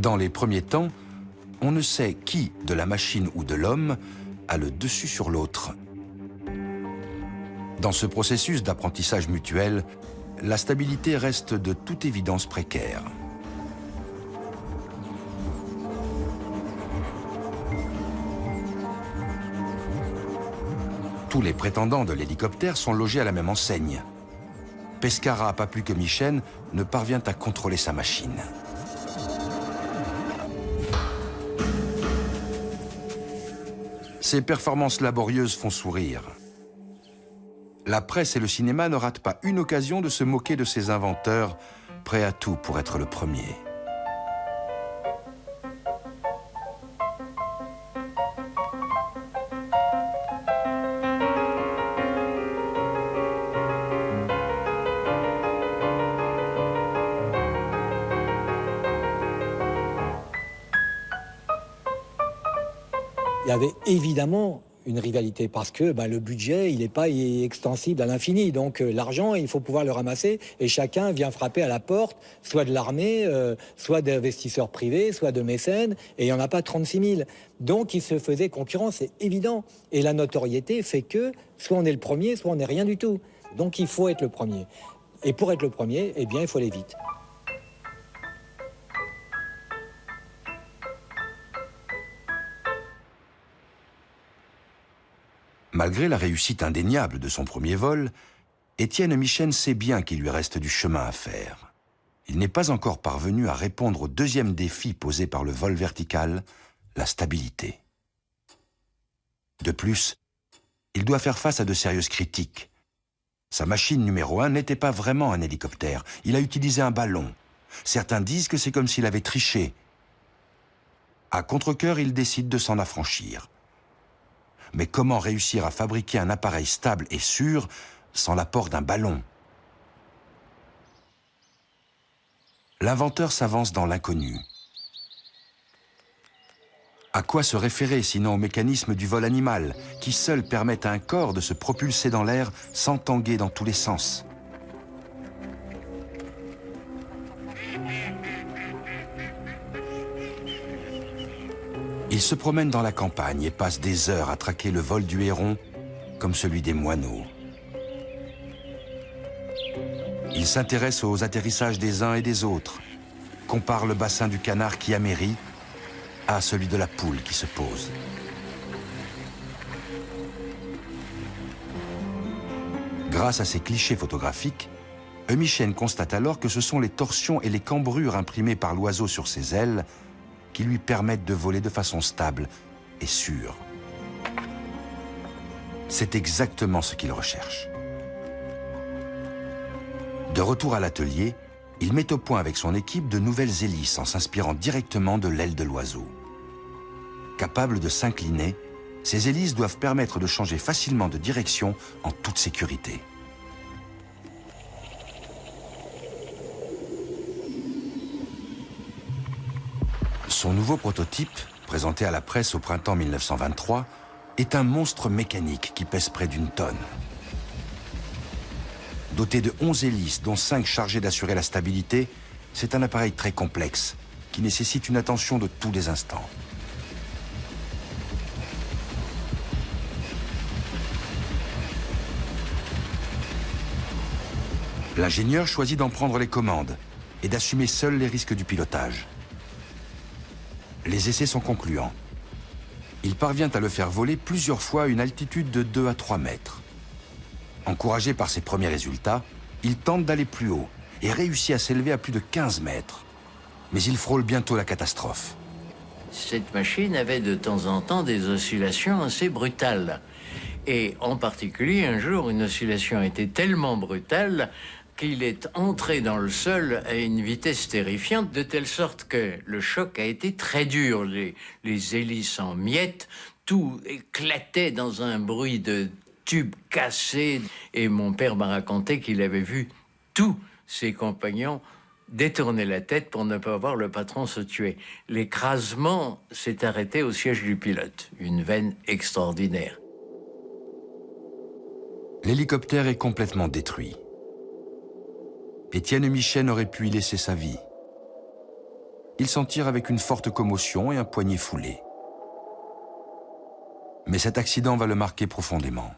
Dans les premiers temps, on ne sait qui, de la machine ou de l'homme, a le dessus sur l'autre. Dans ce processus d'apprentissage mutuel, la stabilité reste de toute évidence précaire. Tous les prétendants de l'hélicoptère sont logés à la même enseigne. Pescara, pas plus que Michel, ne parvient à contrôler sa machine. Ces performances laborieuses font sourire. La presse et le cinéma ne ratent pas une occasion de se moquer de ces inventeurs, prêts à tout pour être le premier. Il y avait évidemment une rivalité parce que le budget, il n'est pas extensible à l'infini. Donc l'argent, il faut pouvoir le ramasser et chacun vient frapper à la porte, soit de l'armée, soit d'investisseurs privés, soit de mécènes, et il n'y en a pas 36 000. Donc il se faisait concurrence, c'est évident. Et la notoriété fait que soit on est le premier, soit on n'est rien du tout. Donc il faut être le premier. Et pour être le premier, eh bien, il faut aller vite. Malgré la réussite indéniable de son premier vol, Étienne Michel sait bien qu'il lui reste du chemin à faire. Il n'est pas encore parvenu à répondre au deuxième défi posé par le vol vertical, la stabilité. De plus, il doit faire face à de sérieuses critiques. Sa machine numéro 1 n'était pas vraiment un hélicoptère, il a utilisé un ballon. Certains disent que c'est comme s'il avait triché. À contre-cœur, il décide de s'en affranchir. Mais comment réussir à fabriquer un appareil stable et sûr sans l'apport d'un ballon? L'inventeur s'avance dans l'inconnu. À quoi se référer sinon au mécanisme du vol animal, qui seul permet à un corps de se propulser dans l'air sans tanguer dans tous les sens? Il se promène dans la campagne et passe des heures à traquer le vol du héron comme celui des moineaux. Il s'intéresse aux atterrissages des uns et des autres, compare le bassin du canard qui amérit à celui de la poule qui se pose. Grâce à ces clichés photographiques, Eumichen constate alors que ce sont les torsions et les cambrures imprimées par l'oiseau sur ses ailes qui lui permettent de voler de façon stable et sûre. C'est exactement ce qu'il recherche. De retour à l'atelier, il met au point avec son équipe de nouvelles hélices en s'inspirant directement de l'aile de l'oiseau. Capables de s'incliner, ces hélices doivent permettre de changer facilement de direction en toute sécurité. Son nouveau prototype, présenté à la presse au printemps 1923, est un monstre mécanique qui pèse près d'1 tonne. Doté de 11 hélices, dont 5 chargées d'assurer la stabilité, c'est un appareil très complexe, qui nécessite une attention de tous les instants. L'ingénieur choisit d'en prendre les commandes et d'assumer seul les risques du pilotage. Les essais sont concluants. Il parvient à le faire voler plusieurs fois à une altitude de 2 à 3 mètres. Encouragé par ses premiers résultats, il tente d'aller plus haut et réussit à s'élever à plus de 15 mètres. Mais il frôle bientôt la catastrophe. Cette machine avait de temps en temps des oscillations assez brutales. Et en particulier, un jour, une oscillation était tellement brutale qu'il est entré dans le sol à une vitesse terrifiante, de telle sorte que le choc a été très dur. Les hélices en miettes, tout éclatait dans un bruit de tubes cassés. Et mon père m'a raconté qu'il avait vu tous ses compagnons détourner la tête pour ne pas voir le patron se tuer. L'écrasement s'est arrêté au siège du pilote. Une veine extraordinaire. L'hélicoptère est complètement détruit. Étienne Michel aurait pu y laisser sa vie. Il s'en tire avec une forte commotion et un poignet foulé. Mais cet accident va le marquer profondément.